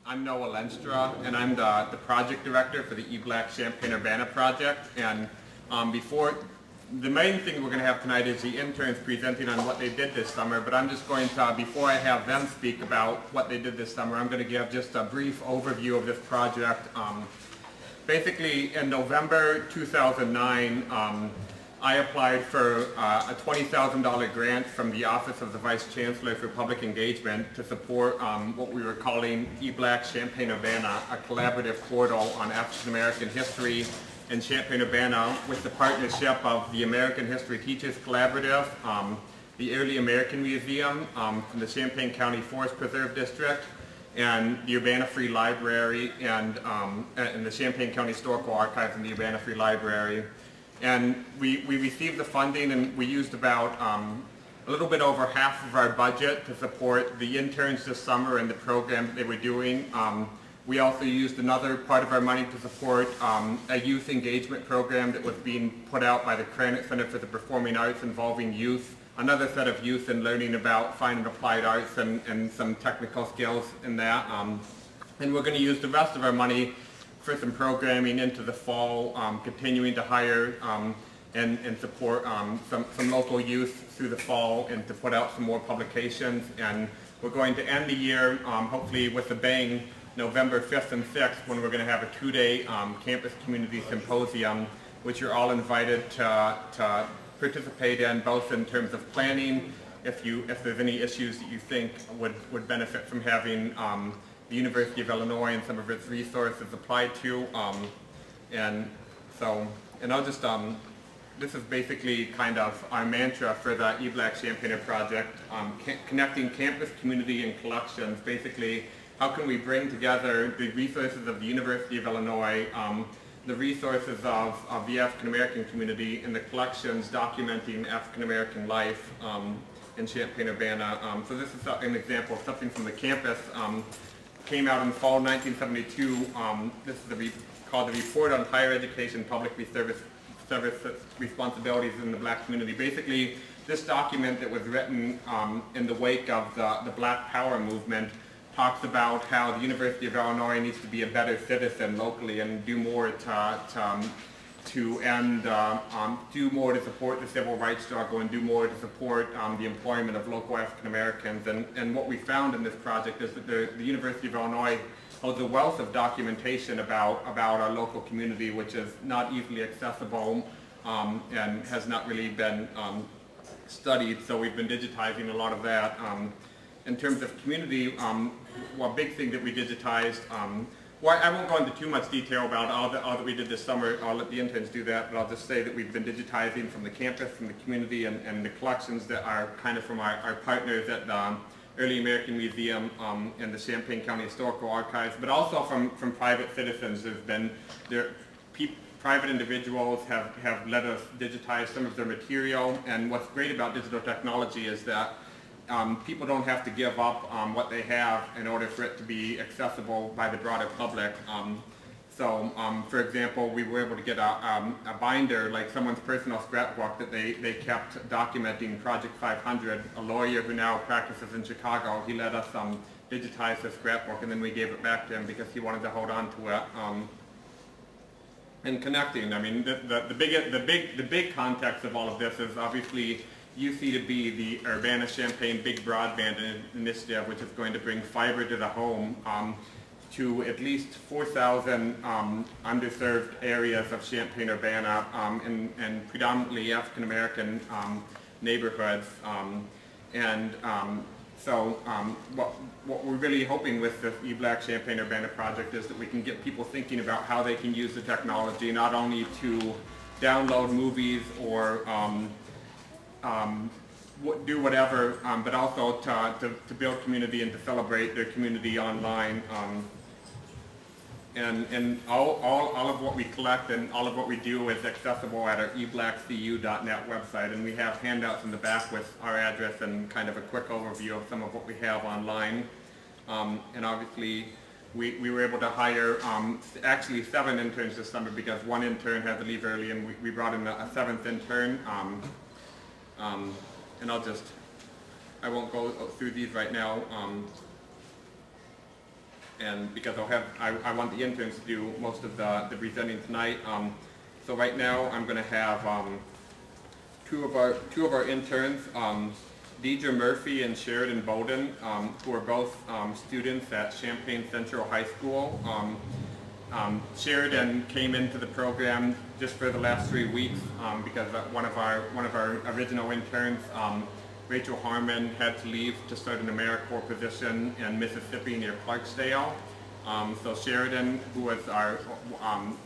I'm Noah Lenstra, and I'm the project director for the eBlackChampaign-Urbana project. And the main thing we're going to have tonight is the interns presenting on what they did this summer, but I'm just going to, before I have them speak about what they did this summer, I'm going to give just a brief overview of this project. Basically, in November 2009, I applied for a $20,000 grant from the Office of the Vice Chancellor for Public Engagement to support what we were calling eBlackChampaign-Urbana, a collaborative portal on African American history in Champaign-Urbana with the partnership of the American History Teachers Collaborative, the Early American Museum from the Champaign County Forest Preserve District, and the Urbana Free Library, and the Champaign County Historical Archives and the Urbana Free Library. And we received the funding, and we used about a little bit over half of our budget to support the interns this summer and the program that they were doing. We also used another part of our money to support a youth engagement program that was being put out by the Cranach Center for the Performing Arts involving youth, another set of youth in learning about fine and applied arts and some technical skills in that. And we're going to use the rest of our money for some programming into the fall, continuing to hire and support some local youth through the fall and to put out some more publications. And we're going to end the year, hopefully with a bang, November 5th and 6th, when we're going to have a two-day campus community symposium, which you're all invited to participate in, both in terms of planning, if there's any issues that you think would benefit from having the University of Illinois and some of its resources applied to, and I'll just, this is basically kind of our mantra for the eBlackChampaign project, connecting campus, community, and collections. Basically, how can we bring together the resources of the University of Illinois, the resources of the African American community, and the collections documenting African American life in Champaign-Urbana. So this is an example of something from the campus. Came out in fall 1972. This is called the Report on Higher Education Public Service Responsibilities in the Black Community. Basically, this document that was written in the wake of the Black Power movement talks about how the University of Illinois needs to be a better citizen locally and do more do more to support the civil rights struggle and do more to support the employment of local African Americans. And what we found in this project is that the University of Illinois holds a wealth of documentation about our local community, which is not easily accessible and has not really been studied. So we've been digitizing a lot of that. In terms of community, one big thing that we digitized, well, I won't go into too much detail about all that we did this summer. I'll let the interns do that, but I'll just say that we've been digitizing from the campus, from the community, and the collections that are kind of from our partners at the Early American Museum and the Champaign County Historical Archives, but also from private citizens. Private individuals have let us digitize some of their material, and what's great about digital technology is that people don't have to give up what they have in order for it to be accessible by the broader public. For example, we were able to get a binder, like someone's personal scrapbook that they kept documenting Project 500. A lawyer who now practices in Chicago, he let us digitize the scrapbook, and then we gave it back to him because he wanted to hold on to it. And connecting, I mean, the big context of all of this is obviously UC2B, the Urbana-Champaign Big Broadband Initiative, which is going to bring fiber to the home to at least 4,000 underserved areas of Champaign-Urbana and predominantly African-American neighborhoods. What we're really hoping with the eBlackChampaign-Urbana project is that we can get people thinking about how they can use the technology, not only to download movies or do whatever, but also to build community and to celebrate their community online. And all of what we collect and all of what we do is accessible at our eBlackCU.net website, and we have handouts in the back with our address and kind of a quick overview of some of what we have online. And obviously, we were able to hire actually 7 interns this summer because one intern had to leave early, and we brought in a 7th intern. And I won't go through these right now. and because I want the interns to do most of the presenting tonight. So right now I'm going to have two of our interns, Deidre Murphy and Sherodyn Bolden, who are both students at Champaign Central High School. Sherodyn came into the program just for the last 3 weeks because one of our original interns, Rachel Harmon, had to leave to start an AmeriCorps position in Mississippi near Clarksdale. So Sherodyn, who was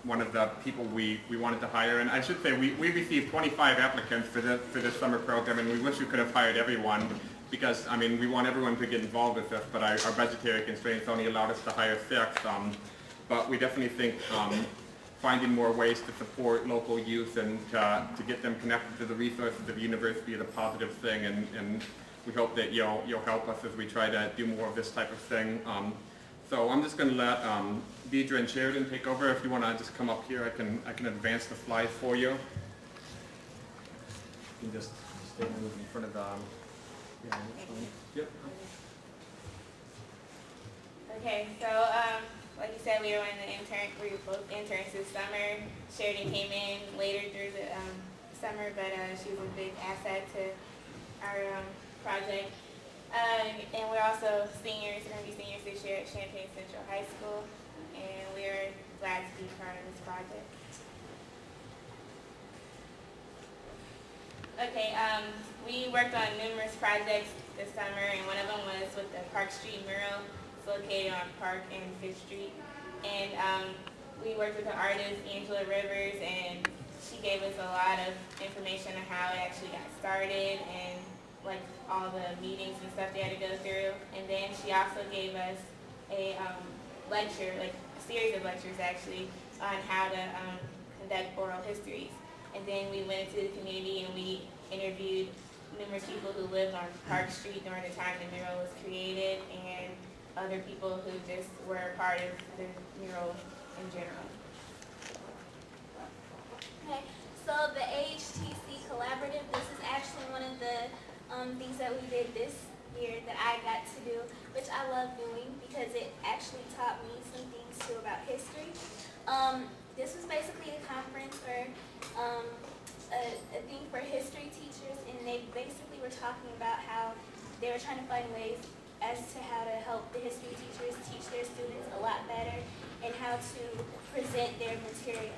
one of the people we wanted to hire, and I should say we received 25 applicants for this summer program, and we wish we could have hired everyone because, I mean, we want everyone to get involved with this, but our budgetary constraints only allowed us to hire 6. But we definitely think finding more ways to support local youth and to get them connected to the resources of the university is a positive thing, and we hope that you'll help us as we try to do more of this type of thing. So I'm just going to let Deidre and Sherodyn take over. If you want to just come up here, I can advance the slides for you. You can just stay in front of the. Yep. Okay, so like you said, we were both interns this summer. Sherodyn came in later through the summer, but she was a big asset to our project. And we're also seniors, we're going to be seniors this year at Champaign Central High School, and we're glad to be part of this project. Okay, we worked on numerous projects this summer, and one of them was with the Park Street mural. It's located on Park and 5th Street. And we worked with the artist, Angela Rivers, and she gave us a lot of information on how it actually got started and like all the meetings and stuff they had to go through. And then she also gave us a lecture, like a series of lectures actually, on how to conduct oral histories. And then we went into the community and we interviewed numerous people who lived on Park Street during the time the mural was created, and other people who just were a part of the mural in general. Okay, so the AHTC Collaborative, this is actually one of the things that we did this year that I got to do, which I love doing because it actually taught me some things too about history. This was basically a conference or a thing for history teachers, and they basically were talking about how they were trying to find ways as to how to help the history teachers teach their students a lot better and how to present their material.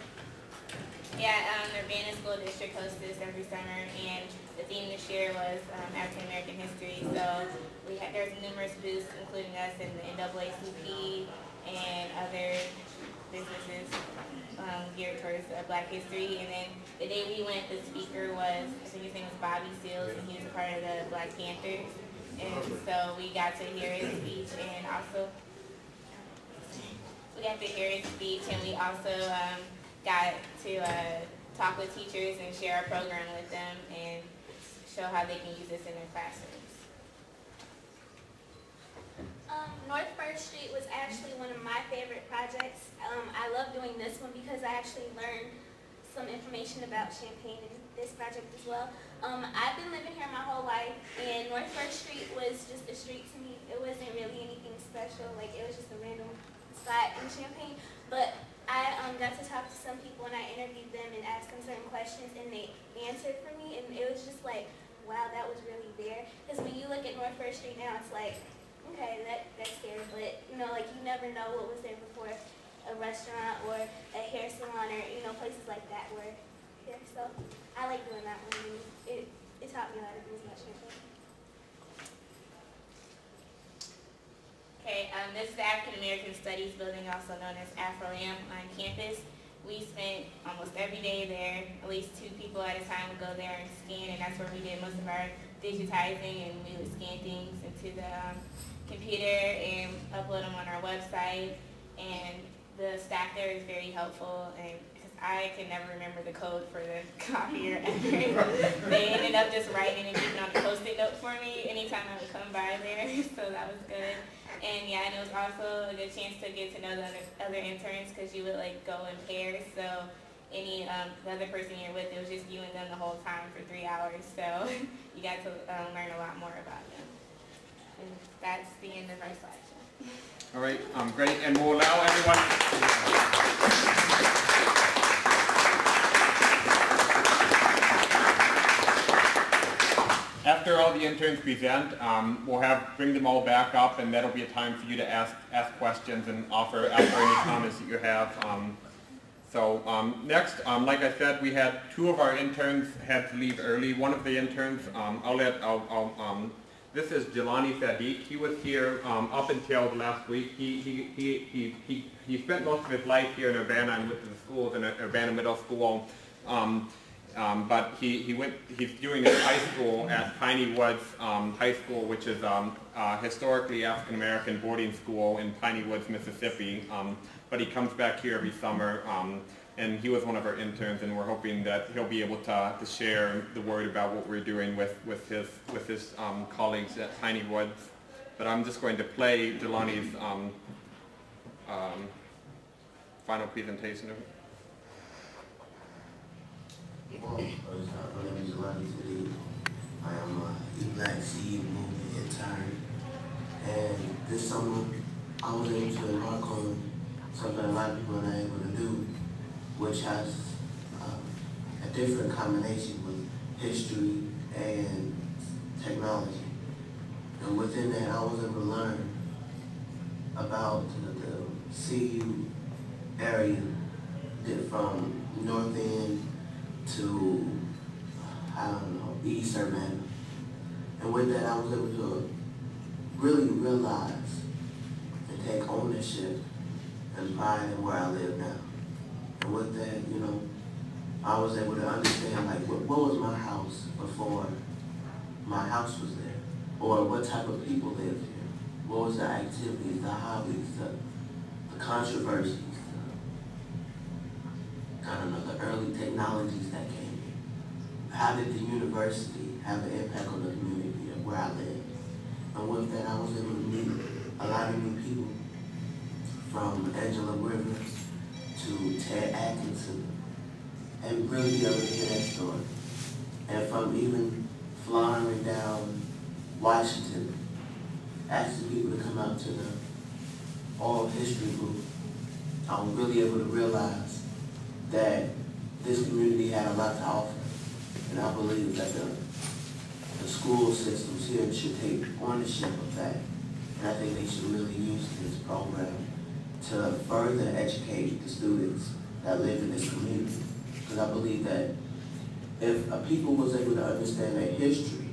Yeah, the Urbana School District hosts this every summer, and the theme this year was African American history. So there's numerous booths, including us and the NAACP and other businesses geared towards Black history. And then the day we went, the speaker was, I think his name was Bobby Seals, and he was a part of the Black Panthers. And so we got to hear his speech, and also we also got to talk with teachers and share our program with them and show how they can use this in their classrooms. North 1st Street was actually one of my favorite projects. I love doing this one because I actually learned some information about Champaign in this project as well. I've been living here my whole life, and North 1st Street was just a street to me. It wasn't really anything special, like it was just a random spot in Champaign. But I got to talk to some people, and I interviewed them and asked them certain questions, and they answered for me, and it was just like, wow, that was really there. Because when you look at North 1st Street now, it's like, okay, that's there, but you know, like you never know what was there before. A restaurant or a hair salon or, you know, places like that were here. So I like doing that one. It taught me a lot of things about Champaign. Okay, this is the African American Studies building, also known as Afro-Am, on campus. We spent almost every day there. At least 2 people at a time would go there and scan, and that's where we did most of our digitizing, and we would scan things into the computer and upload them on our website. And the staff there is very helpful, and because I could never remember the code for the copier ever. They ended up just writing and keeping on a Post-it note for me anytime I would come by there, so that was good. And yeah, and it was also a good chance to get to know the other interns, because you would like go in pairs, so the other person you're with, it was just you and them the whole time for 3 hours, so you got to learn a lot more about them. And that's the end of our slideshow. All right, great, and we'll allow everyone. After all the interns present, we'll bring them all back up, and that'll be a time for you to ask questions and offer any comments that you have. Next, like I said, we had two of our interns had to leave early. One of the interns, this is Jelani Saadiq. He was here up until last week. He spent most of his life here in Urbana and went to the schools in Urbana Middle School. But he's doing his high school at Piney Woods High School, which is historically African American boarding school in Piney Woods, Mississippi. But he comes back here every summer, and he was one of our interns, and we're hoping that he'll be able to share the word about what we're doing with his colleagues at Piney Woods. But I'm just going to play Jelani's final presentation of it. My name is Jelani. I am a eBlackCU movement intern, and this summer I was able to embark on something a lot of people are not able to do, which has a different combination with history and technology. And within that, I was able to learn about the CU area, from North End to, East Urbana. And with that, I was able to really realize and take ownership and pride in where I live now. And with that, I was able to understand, like, what was my house before my house was there? Or what type of people lived here? What was the activities, the hobbies, the controversies, the early technologies that came here? How did the university have an impact on the community of where I live? And with that, I was able to meet a lot of new people, from Angela Rivers to Ted Atkinson, and really be able to hear that story. And from even flying down Washington, asking people to come out to the oral history booth, I was really able to realize that this community had a lot to offer. And I believe that the school systems here should take ownership of that. And I think they should really use this program to further educate the students that live in this community. Because I believe that if a people was able to understand their history,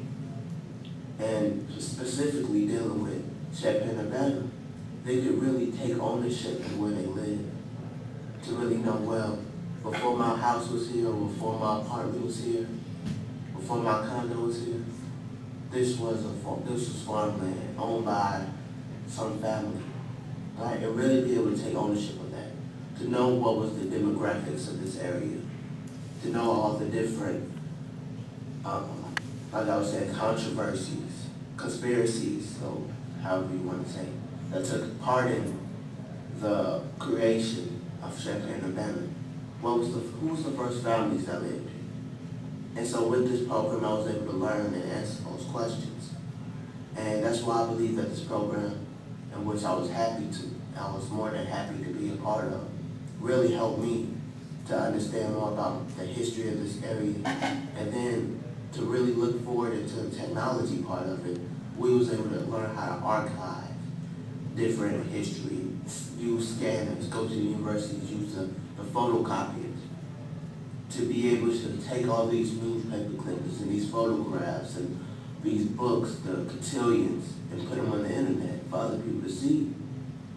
and specifically dealing with Champaign-Urbana, they could really take ownership of where they live. To really know, well, before my house was here, or before my apartment was here, before my condo was here, this was farmland owned by some family. Right? And really be able to take ownership of that. To know what was the demographics of this area. To know all the different, like I was saying, controversies, conspiracies, so however you want to say, that took part in the creation of Champaign-Urbana. Who was the first families that lived here? And so with this program, I was able to learn and answer those questions. And that's why I believe that this program, in which I was more than happy to be a part of, really helped me to understand more about the history of this area. And then to really look forward into the technology part of it, we was able to learn how to archive different history, use scanners, go to the universities, use the photocopiers, to be able to take all these newspaper clippings and these photographs and these books, the cotillions, and put them on the internet for other people to see.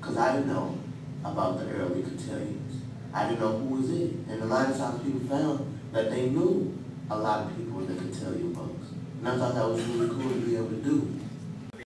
Because I didn't know about the early cotillions. I didn't know who was it. And a lot of times people found that they knew a lot of people in the cotillion books. And I thought that was really cool to be able to do.